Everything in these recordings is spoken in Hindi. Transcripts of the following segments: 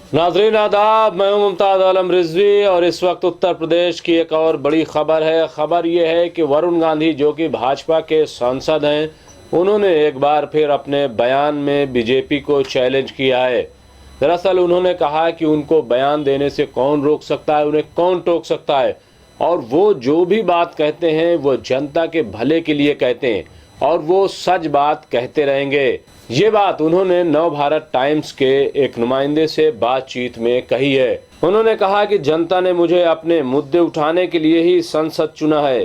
नाजरीन आदाब, मैं हूं मुमताज आलम रिजवी और इस वक्त उत्तर प्रदेश की एक और बड़ी खबर है। खबर यह है कि वरुण गांधी जो कि भाजपा के सांसद हैं, उन्होंने एक बार फिर अपने बयान में बीजेपी को चैलेंज किया है। दरअसल उन्होंने कहा कि उनको बयान देने से कौन रोक सकता है, उन्हें कौन टोक सकता है, और वो जो भी बात कहते हैं वो जनता के भले के लिए कहते हैं और वो सच बात कहते रहेंगे। ये बात उन्होंने नव भारत टाइम्स के एक नुमाइंदे से बातचीत में कही है। उन्होंने कहा कि जनता ने मुझे अपने मुद्दे उठाने के लिए ही संसद चुना है।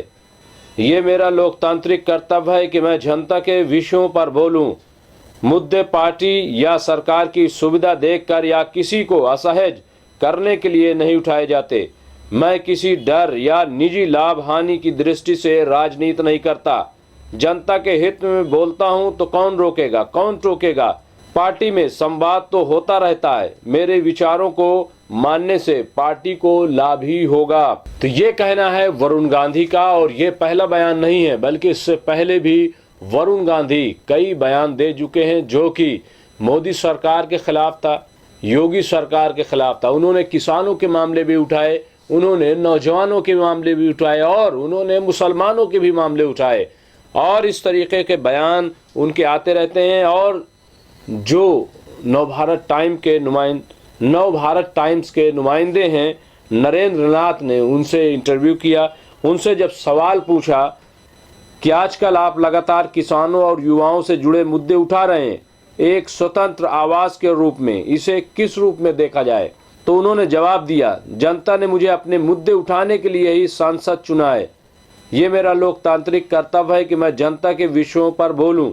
ये मेरा लोकतांत्रिक कर्तव्य है कि मैं जनता के विषयों पर बोलूं। मुद्दे पार्टी या सरकार की सुविधा देखकर या किसी को असहज करने के लिए नहीं उठाए जाते। मैं किसी डर या निजी लाभ हानि की दृष्टि से राजनीति नहीं करता। जनता के हित में बोलता हूं तो कौन रोकेगा, कौन टोकेगा। पार्टी में संवाद तो होता रहता है। मेरे विचारों को मानने से पार्टी को लाभ ही होगा। तो ये कहना है वरुण गांधी का, और ये पहला बयान नहीं है, बल्कि इससे पहले भी वरुण गांधी कई बयान दे चुके हैं जो कि मोदी सरकार के खिलाफ था, योगी सरकार के खिलाफ था। उन्होंने किसानों के मामले भी उठाए, उन्होंने नौजवानों के मामले भी उठाए और उन्होंने मुसलमानों के भी मामले उठाए, और इस तरीके के बयान उनके आते रहते हैं। और जो नवभारत टाइम्स के नुमाइंदे हैं नरेंद्र नाथ ने उनसे इंटरव्यू किया। उनसे जब सवाल पूछा कि आजकल आप लगातार किसानों और युवाओं से जुड़े मुद्दे उठा रहे हैं, एक स्वतंत्र आवाज के रूप में, इसे किस रूप में देखा जाए, तो उन्होंने जवाब दिया, जनता ने मुझे अपने मुद्दे उठाने के लिए ही सांसद चुना है। ये मेरा लोकतांत्रिक कर्तव्य है कि मैं जनता के विषयों पर बोलूं।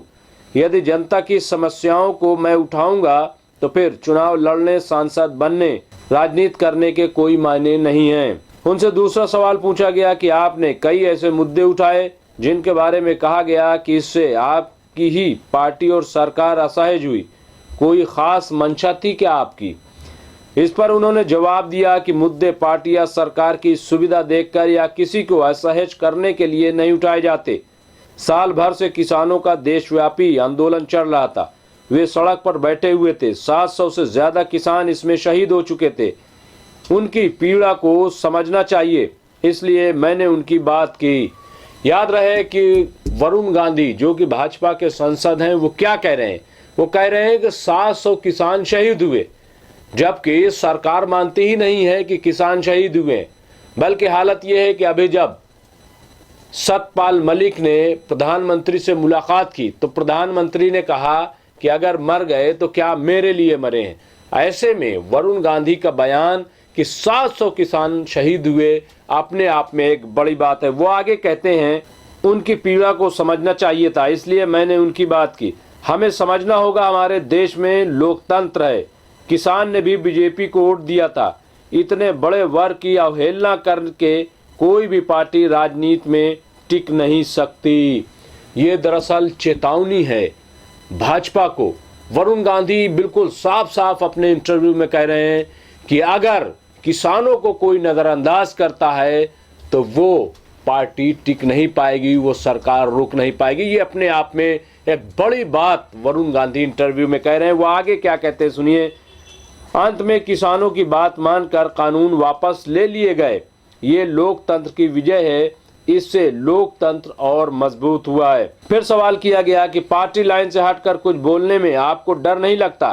यदि जनता की समस्याओं को मैं उठाऊंगा तो फिर चुनाव लड़ने, सांसद बनने, राजनीति करने के कोई मायने नहीं हैं। उनसे दूसरा सवाल पूछा गया कि आपने कई ऐसे मुद्दे उठाए जिनके बारे में कहा गया कि इससे आपकी ही पार्टी और सरकार असहज हुई। कोई खास मंशा थी क्या आपकी? इस पर उन्होंने जवाब दिया कि मुद्दे पार्टी या सरकार की सुविधा देखकर या किसी को असहज करने के लिए नहीं उठाए जाते। साल भर से किसानों का देशव्यापी आंदोलन चल रहा था। वे सड़क पर बैठे हुए थे। 700 से ज्यादा किसान इसमें शहीद हो चुके थे। उनकी पीड़ा को समझना चाहिए, इसलिए मैंने उनकी बात की। याद रहे कि वरुण गांधी जो कि भाजपा के सांसद हैं, वो क्या कह रहे हैं? वो कह रहे हैं कि 700 किसान शहीद हुए, जबकि सरकार मानती ही नहीं है कि किसान शहीद हुए। बल्कि हालत यह है कि अभी जब सतपाल मलिक ने प्रधानमंत्री से मुलाकात की तो प्रधानमंत्री ने कहा कि अगर मर गए तो क्या मेरे लिए मरे हैं। ऐसे में वरुण गांधी का बयान कि 700 किसान शहीद हुए अपने आप में एक बड़ी बात है। वो आगे कहते हैं उनकी पीड़ा को समझना चाहिए था, इसलिए मैंने उनकी बात की। हमें समझना होगा हमारे देश में लोकतंत्र है। किसान ने भी बीजेपी को वोट दिया था। इतने बड़े वर्ग की अवहेलना करके कोई भी पार्टी राजनीति में टिक नहीं सकती। ये दरअसल चेतावनी है भाजपा को। वरुण गांधी बिल्कुल साफ साफ अपने इंटरव्यू में कह रहे हैं कि अगर किसानों को कोई नजरअंदाज करता है तो वो पार्टी टिक नहीं पाएगी, वो सरकार रुक नहीं पाएगी। ये अपने आप में एक बड़ी बात वरुण गांधी इंटरव्यू में कह रहे हैं। वो आगे क्या कहते हैं सुनिए। अंत में किसानों की बात मानकर कानून वापस ले लिए गए। ये लोकतंत्र की विजय है, इससे लोकतंत्र और मजबूत हुआ है। फिर सवाल किया गया कि पार्टी लाइन से हटकर कुछ बोलने में आपको डर नहीं लगता?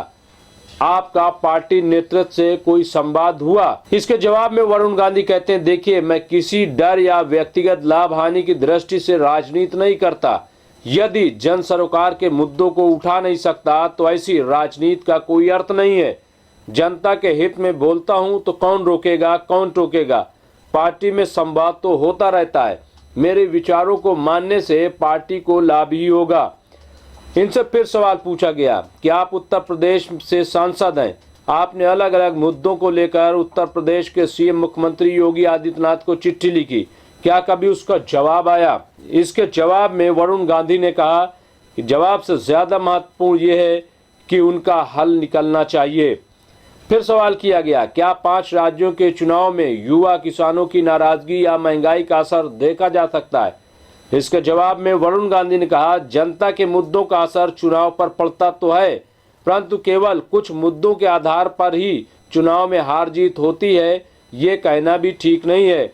आपका पार्टी नेतृत्व से कोई संवाद हुआ? इसके जवाब में वरुण गांधी कहते हैं, देखिए, मैं किसी डर या व्यक्तिगत लाभ हानि की दृष्टि से राजनीति नहीं करता। यदि जन सरोकार के मुद्दों को उठा नहीं सकता तो ऐसी राजनीति का कोई अर्थ नहीं है। जनता के हित में बोलता हूं तो कौन रोकेगा, कौन टोकेगा। पार्टी में संवाद तो होता रहता है। मेरे विचारों को मानने से पार्टी को लाभ ही होगा। इनसे फिर सवाल पूछा गया कि आप उत्तर प्रदेश से सांसद हैं। आपने अलग अलग मुद्दों को लेकर उत्तर प्रदेश के सीएम मुख्यमंत्री योगी आदित्यनाथ को चिट्ठी लिखी, क्या कभी उसका जवाब आया? इसके जवाब में वरुण गांधी ने कहा कि जवाब से ज्यादा महत्वपूर्ण यह है कि उनका हल निकलना चाहिए। फिर सवाल किया गया, क्या 5 राज्यों के चुनाव में युवा किसानों की नाराजगी या महंगाई का असर देखा जा सकता है? इसके जवाब में वरुण गांधी ने कहा, जनता के मुद्दों का असर चुनाव पर पड़ता तो है, परंतु केवल कुछ मुद्दों के आधार पर ही चुनाव में हार जीत होती है, ये कहना भी ठीक नहीं है।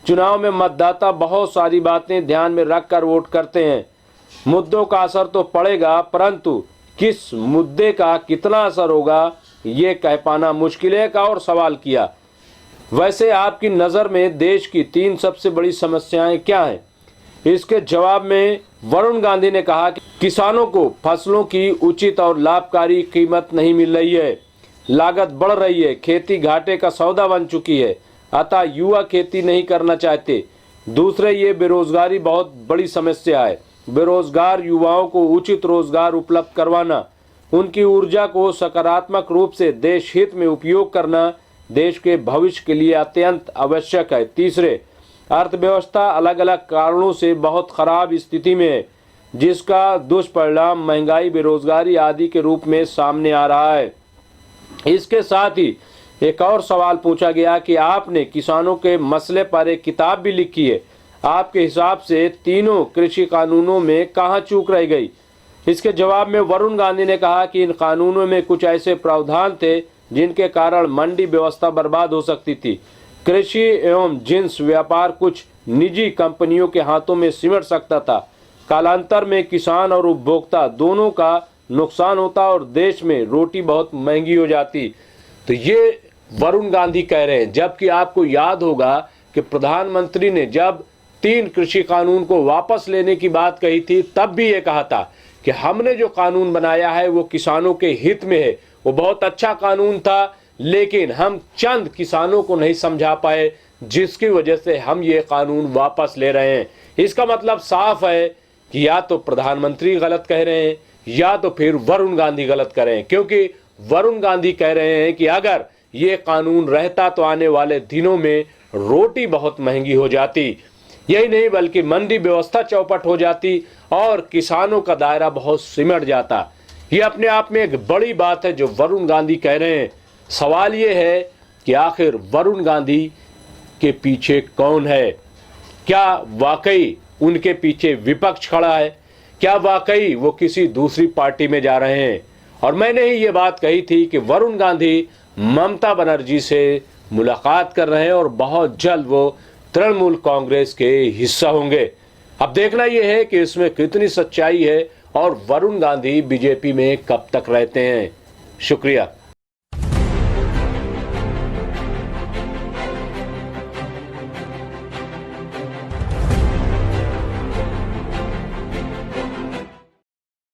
चुनाव में मतदाता बहुत सारी बातें ध्यान में रखकर वोट करते हैं। मुद्दों का असर तो पड़ेगा, परंतु किस मुद्दे का कितना असर होगा ये कह पाना मुश्किल है। का और सवाल किया, वैसे आपकी नज़र में देश की 3 सबसे बड़ी समस्याएं क्या हैं? इसके जवाब में वरुण गांधी ने कहा कि किसानों को फसलों की उचित और लाभकारी कीमत नहीं मिल रही है, लागत बढ़ रही है, खेती घाटे का सौदा बन चुकी है, अतः युवा खेती नहीं करना चाहते। दूसरे, ये बेरोजगारी बहुत बड़ी समस्या है। बेरोजगार युवाओं को उचित रोजगार उपलब्ध करवाना, उनकी ऊर्जा को सकारात्मक रूप से देश हित में उपयोग करना देश के भविष्य के लिए अत्यंत आवश्यक है। तीसरे, अर्थव्यवस्था अलग अलग कारणों से बहुत खराब स्थिति में है, जिसका दुष्परिणाम महंगाई, बेरोजगारी आदि के रूप में सामने आ रहा है। इसके साथ ही एक और सवाल पूछा गया कि आपने किसानों के मसले पर एक किताब भी लिखी है, आपके हिसाब से तीनों कृषि कानूनों में कहाँ चूक रह गई? इसके जवाब में वरुण गांधी ने कहा कि इन कानूनों में कुछ ऐसे प्रावधान थे जिनके कारण मंडी व्यवस्था बर्बाद हो सकती थी। कृषि एवं जिंस व्यापार कुछ निजी कंपनियों के हाथों में सिमट सकता था। कालांतर में किसान और उपभोक्ता दोनों का नुकसान होता और देश में रोटी बहुत महंगी हो जाती। तो ये वरुण गांधी कह रहे हैं, जबकि आपको याद होगा कि प्रधानमंत्री ने जब 3 कृषि कानून को वापस लेने की बात कही थी, तब भी ये कहा था कि हमने जो कानून बनाया है वो किसानों के हित में है। वो बहुत अच्छा कानून था, लेकिन हम चंद किसानों को नहीं समझा पाए, जिसकी वजह से हम ये कानून वापस ले रहे हैं। इसका मतलब साफ है कि या तो प्रधानमंत्री गलत कह रहे हैं या तो फिर वरुण गांधी गलत कर रहे हैं, क्योंकि वरुण गांधी कह रहे हैं कि अगर ये कानून रहता तो आने वाले दिनों में रोटी बहुत महंगी हो जाती। यही नहीं बल्कि मंडी व्यवस्था चौपट हो जाती और किसानों का दायरा बहुत सिमट जाता। ये अपने आप में एक बड़ी बात है जो वरुण गांधी कह रहे हैं। सवाल ये है कि आखिर वरुण गांधी के पीछे कौन है? क्या वाकई उनके पीछे विपक्ष खड़ा है? क्या वाकई वो किसी दूसरी पार्टी में जा रहे हैं? और मैंने ही ये बात कही थी कि वरुण गांधी ममता बनर्जी से मुलाकात कर रहे हैं और बहुत जल्द वो तृणमूल कांग्रेस के हिस्सा होंगे। अब देखना यह है कि इसमें कितनी सच्चाई है और वरुण गांधी बीजेपी में कब तक रहते हैं। शुक्रिया।